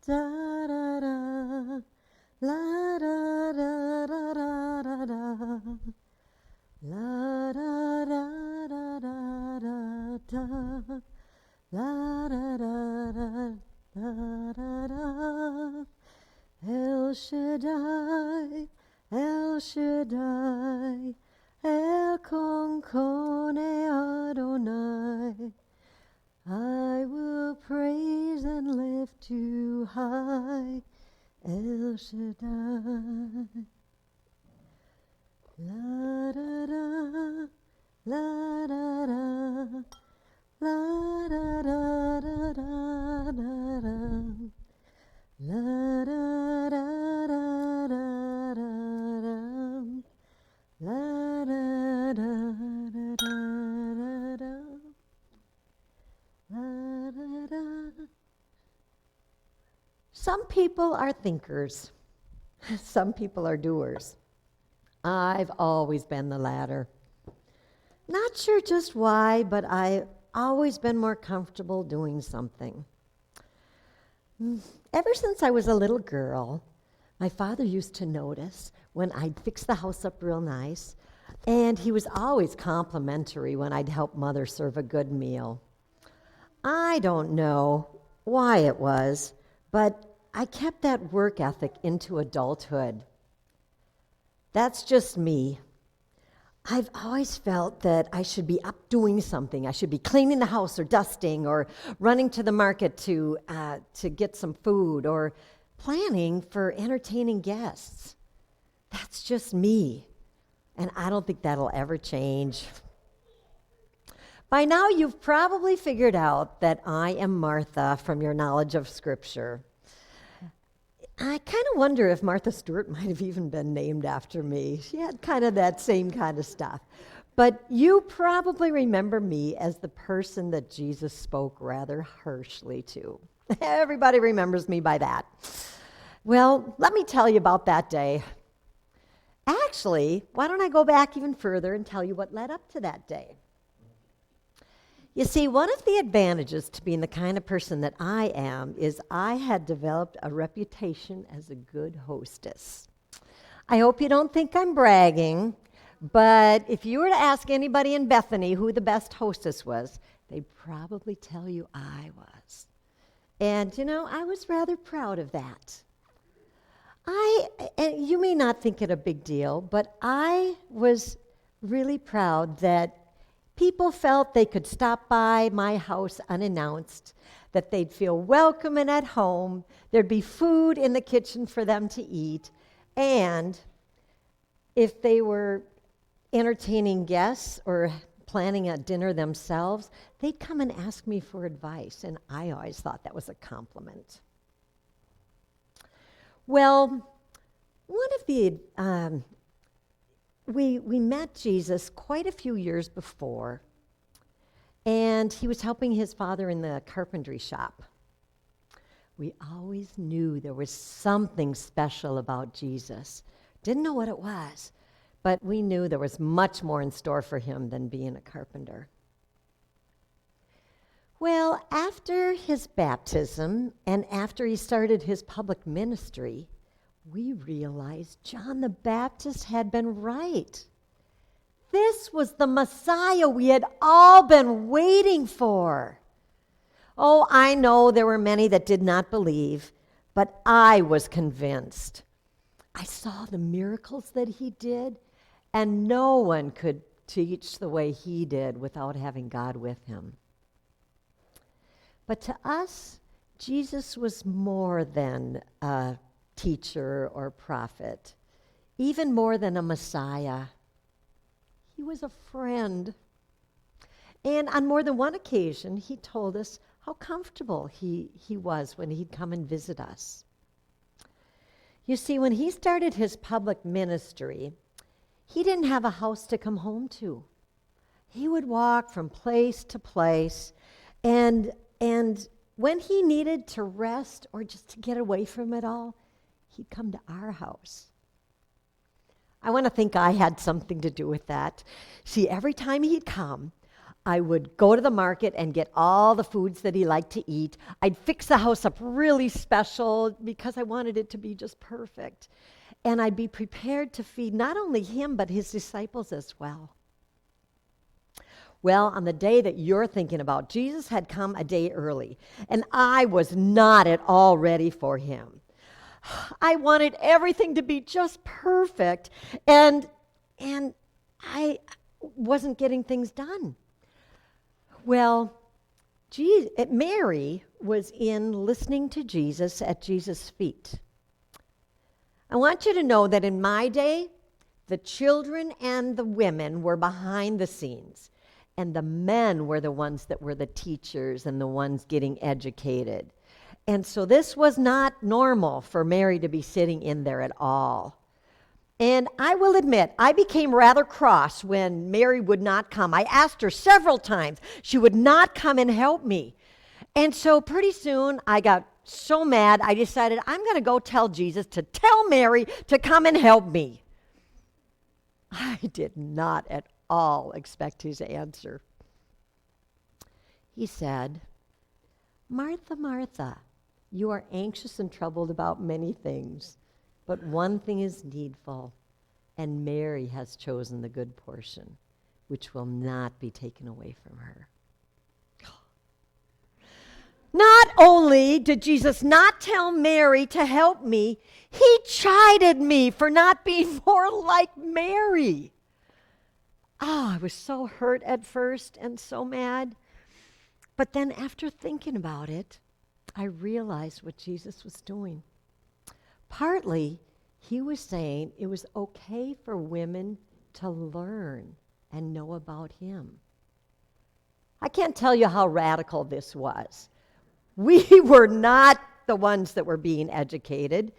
da da da, la da da da da da da, la da da da da da da, la da da da da da da. El Shaddai, El Shaddai, El Konkone Adonai. I will praise and lift you high, El Shaddai. La da da, la da da, la da da da da da da, la da da da da da da, la da da da da da. Some people are thinkers. Some people are doers. I've always been the latter. Not sure just why, but I've always been more comfortable doing something. Ever since I was a little girl, my father used to notice when I'd fix the house up real nice, and he was always complimentary when I'd help Mother serve a good meal. I don't know why it was, but I kept that work ethic into adulthood. That's just me. I've always felt that I should be up doing something. I should be cleaning the house or dusting or running to the market to get some food or planning for entertaining guests. That's just me, and I don't think that'll ever change. By now, you've probably figured out that I am Martha from your knowledge of Scripture. I kind of wonder if Martha Stewart might have even been named after me. She had kind of that same kind of stuff. But you probably remember me as the person that Jesus spoke rather harshly to. Everybody remembers me by that. Well, let me tell you about that day. Actually, why don't I go back even further and tell you what led up to that day? You see, one of the advantages to being the kind of person that I am is I had developed a reputation as a good hostess. I hope you don't think I'm bragging, but if you were to ask anybody in Bethany who the best hostess was, they'd probably tell you I was. And, I was rather proud of that. And you may not think it a big deal, but I was really proud that people felt they could stop by my house unannounced, that they'd feel welcome and at home, there'd be food in the kitchen for them to eat, and if they were entertaining guests or planning a dinner themselves, they'd come and ask me for advice, and I always thought that was a compliment. Well, we met Jesus quite a few years before, and he was helping his father in the carpentry shop. We always knew there was something special about Jesus. Didn't know what it was, but we knew there was much more in store for him than being a carpenter. Well, after his baptism and after he started his public ministry, we realized John the Baptist had been right. This was the Messiah we had all been waiting for. Oh, I know there were many that did not believe, but I was convinced. I saw the miracles that he did, and no one could teach the way he did without having God with him. But to us, Jesus was more than a teacher or prophet, even more than a Messiah. He was a friend. And on more than one occasion, he told us how comfortable he was when he'd come and visit us. You see, when he started his public ministry, he didn't have a house to come home to. He would walk from place to place, and when he needed to rest or just to get away from it all, he'd come to our house. I want to think I had something to do with that. See, every time he'd come, I would go to the market and get all the foods that he liked to eat. I'd fix the house up really special because I wanted it to be just perfect. And I'd be prepared to feed not only him, but his disciples as well. Well, on the day that you're thinking about, Jesus had come a day early, and I was not at all ready for him. I wanted everything to be just perfect, and I wasn't getting things done. Well, Mary was in listening to Jesus at Jesus' feet. I want you to know that in my day, the children and the women were behind the scenes, and the men were the ones that were the teachers and the ones getting educated. And so this was not normal for Mary to be sitting in there at all. And I will admit, I became rather cross when Mary would not come. I asked her several times. She would not come and help me. And so pretty soon I got so mad, I decided I'm going to go tell Jesus to tell Mary to come and help me. I did not at all expect his answer. He said, "Martha, Martha, you are anxious and troubled about many things, but one thing is needful, and Mary has chosen the good portion, which will not be taken away from her." Not only did Jesus not tell Mary to help me, he chided me for not being more like Mary. I was so hurt at first and so mad. But then after thinking about it, I realized what Jesus was doing. Partly, he was saying it was okay for women to learn and know about him. I can't tell you how radical this was. We were not the ones that were being educated,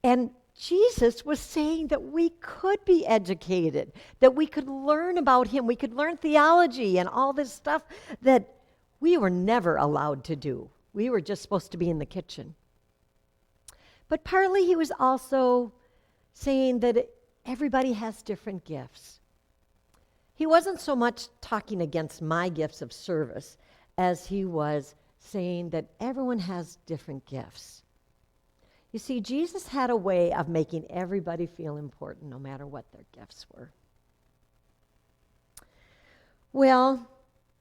and Jesus was saying that we could be educated, that we could learn about him, we could learn theology and all this stuff that we were never allowed to do. We were just supposed to be in the kitchen. But partly he was also saying that everybody has different gifts. He wasn't so much talking against my gifts of service as he was saying that everyone has different gifts. You see, Jesus had a way of making everybody feel important no matter what their gifts were. Well,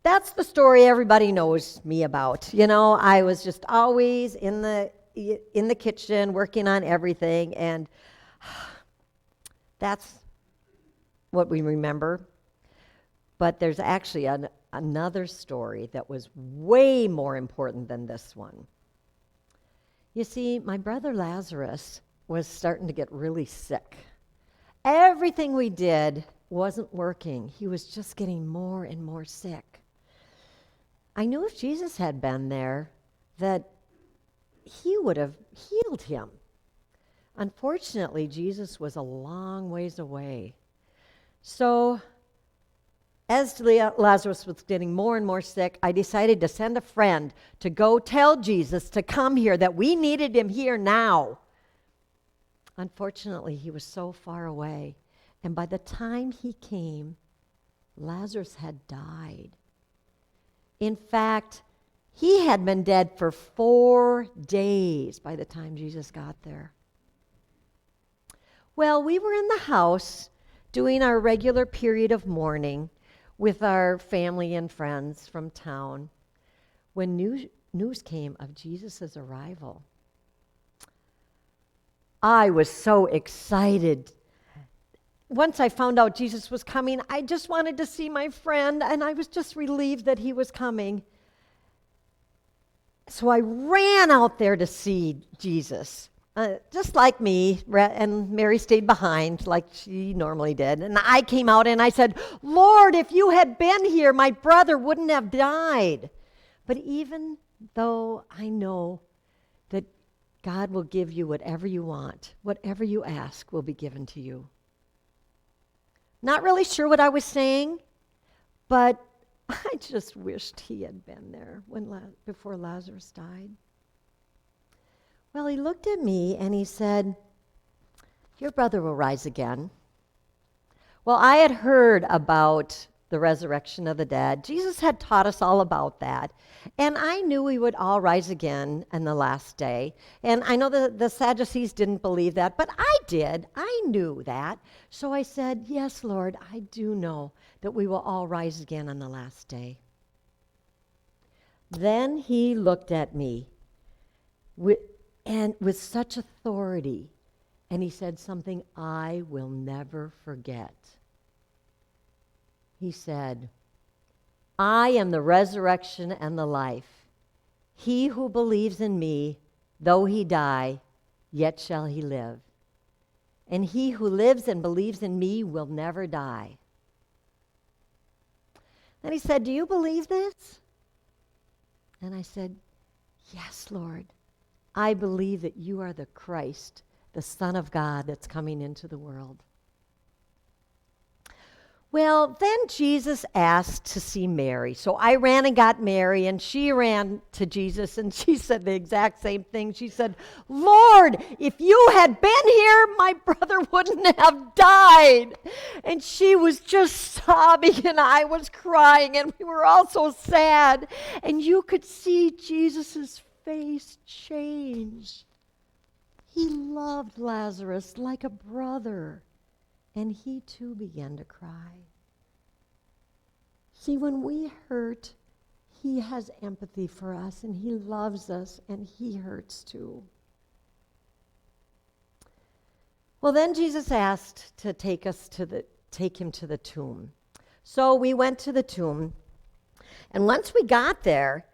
that's the story everybody knows me about. You know, I was just always in the kitchen working on everything, and that's what we remember. But there's actually another story that was way more important than this one. You see, my brother Lazarus was starting to get really sick. Everything we did wasn't working. He was just getting more and more sick. I knew if Jesus had been there, that he would have healed him. Unfortunately, Jesus was a long ways away. So, as Lazarus was getting more and more sick, I decided to send a friend to go tell Jesus to come here, that we needed him here now. Unfortunately, he was so far away, and by the time he came, Lazarus had died. In fact, he had been dead for 4 days by the time Jesus got there. Well, we were in the house doing our regular period of mourning with our family and friends from town when news came of Jesus' arrival. I was so excited. Once I found out Jesus was coming, I just wanted to see my friend, and I was just relieved that he was coming. So I ran out there to see Jesus, just like me, and Mary stayed behind like she normally did. And I came out and I said, "Lord, if you had been here, my brother wouldn't have died." But even though I know that God will give you whatever you want, whatever you ask will be given to you. Not really sure what I was saying, but I just wished he had been there before Lazarus died. Well, he looked at me and he said, "Your brother will rise again." Well, I had heard about the resurrection of the dead. Jesus had taught us all about that. And I knew we would all rise again on the last day. And I know the Sadducees didn't believe that, but I did. I knew that. So I said, yes, Lord, I do know that we will all rise again on the last day. Then he looked at me with such authority, and he said something I will never forget. He said, I am the resurrection and the life. He who believes in me, though he die, yet shall he live. And he who lives and believes in me will never die. Then he said, do you believe this? And I said, yes, Lord. I believe that you are the Christ, the Son of God that's coming into the world. Well, then Jesus asked to see Mary. So I ran and got Mary, and she ran to Jesus, and she said the exact same thing. She said, Lord, if you had been here, my brother wouldn't have died. And she was just sobbing, and I was crying, and we were all so sad. And you could see Jesus' face change. He loved Lazarus like a brother. And he too began to cry. See, when we hurt, he has empathy for us, and he loves us, and he hurts too. Well, then Jesus asked to take him to the tomb. So we went to the tomb, and once we got there,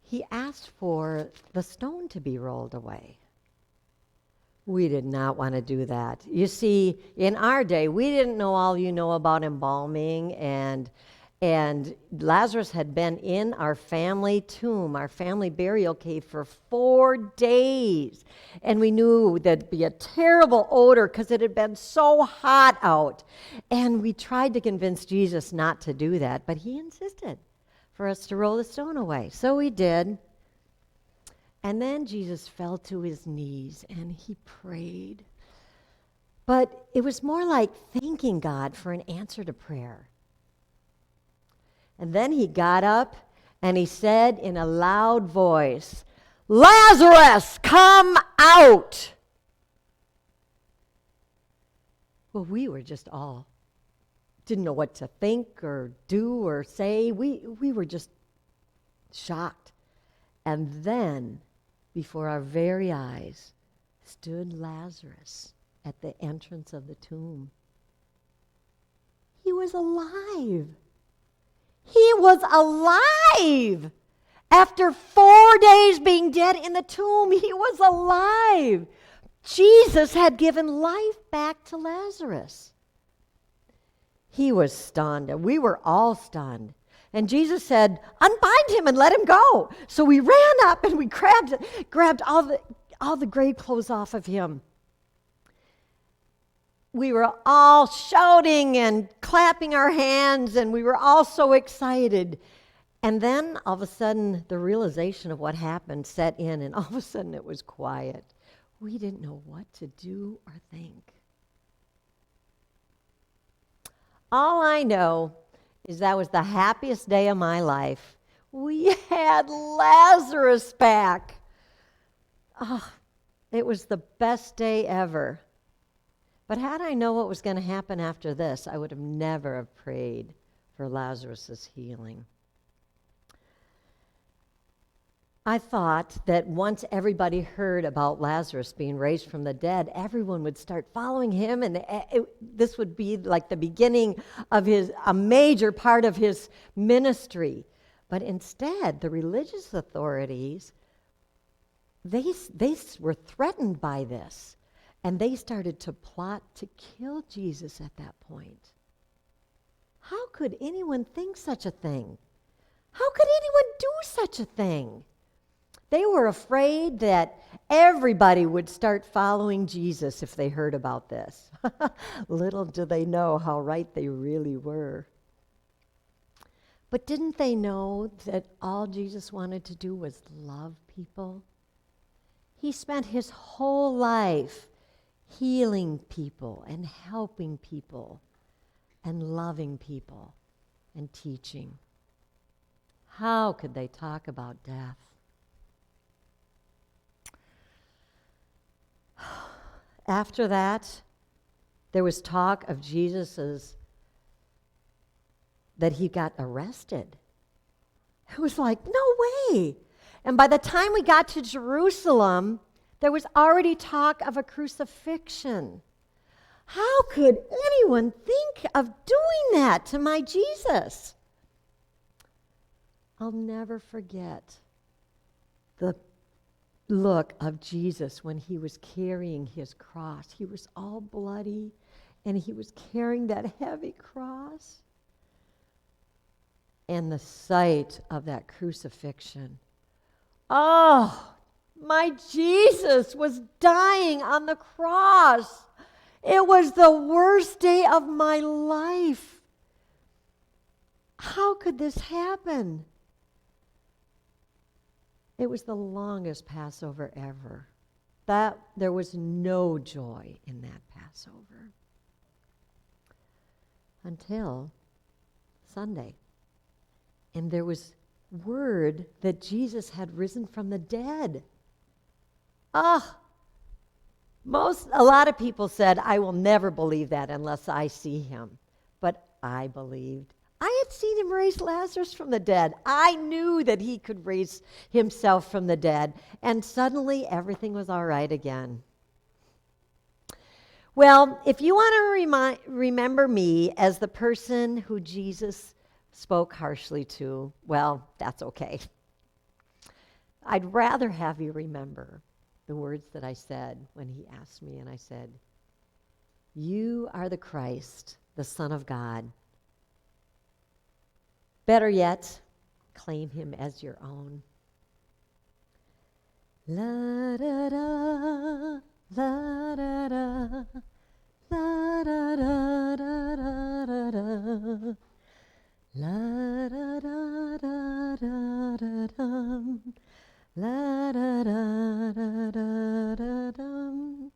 he asked for the stone to be rolled away. We did not want to do that. You see, in our day, we didn't know all you know about embalming, and Lazarus had been in our family tomb, our family burial cave for 4 days. And we knew there'd be a terrible odor because it had been so hot out. And we tried to convince Jesus not to do that, but he insisted for us to roll the stone away. So we did. And then Jesus fell to his knees and he prayed. But it was more like thanking God for an answer to prayer. And then he got up and he said in a loud voice, Lazarus, come out! Well, we were just all, didn't know what to think or do or say. We were just shocked. And then, before our very eyes, stood Lazarus at the entrance of the tomb. He was alive. He was alive. After 4 days being dead in the tomb, he was alive. Jesus had given life back to Lazarus. He was stunned, and we were all stunned. And Jesus said, unbind him and let him go. So we ran up and we grabbed all the grave clothes off of him. We were all shouting and clapping our hands, and we were all so excited. And then all of a sudden, the realization of what happened set in, and all of a sudden it was quiet. We didn't know what to do or think. All I know is that was the happiest day of my life. We had Lazarus back. Oh, it was the best day ever. But had I known what was going to happen after this, I would have never have prayed for Lazarus' healing. I thought that once everybody heard about Lazarus being raised from the dead, everyone would start following him, and this would be like the beginning of a major part of his ministry. But instead, the religious authorities, they were threatened by this, and they started to plot to kill Jesus at that point. How could anyone think such a thing? How could anyone do such a thing? They were afraid that everybody would start following Jesus if they heard about this. Little do they know how right they really were. But didn't they know that all Jesus wanted to do was love people? He spent his whole life healing people and helping people and loving people. and teaching. How could they talk about death? After that, there was talk of Jesus's, that he got arrested. It was like, no way. And by the time we got to Jerusalem, there was already talk of a crucifixion. How could anyone think of doing that to my Jesus? I'll never forget the look of Jesus when he was carrying his cross. He was all bloody, and he was carrying that heavy cross. And the sight of that crucifixion. Oh, my Jesus was dying on the cross. It was the worst day of my life. How could this happen? It was the longest Passover ever. There was no joy in that Passover until Sunday. And there was word that Jesus had risen from the dead. A lot of people said, I will never believe that unless I see him. But I believed. I had seen him raise Lazarus from the dead. I knew that he could raise himself from the dead. And suddenly everything was all right again. Well, if you want to remember me as the person who Jesus spoke harshly to, well, that's okay. I'd rather have you remember the words that I said when he asked me, and I said, you are the Christ, the Son of God. Better yet, claim him as your own. La da da, la da da, la da da da da da. La da da da da da dum, la da da da da da dum.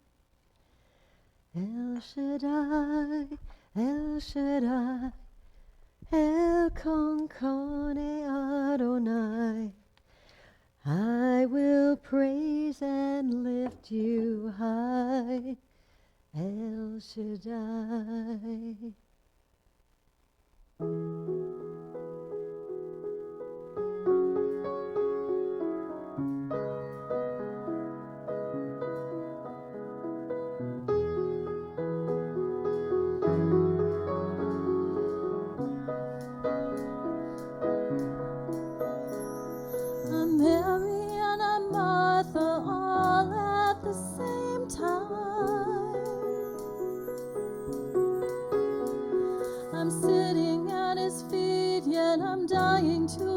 El Shaddai, El Shaddai, El Konkone Adonai. I will praise and lift you high, El Shaddai. I'm Mary and I'm Martha all at the same time. I'm sitting at his feet, yet I'm dying to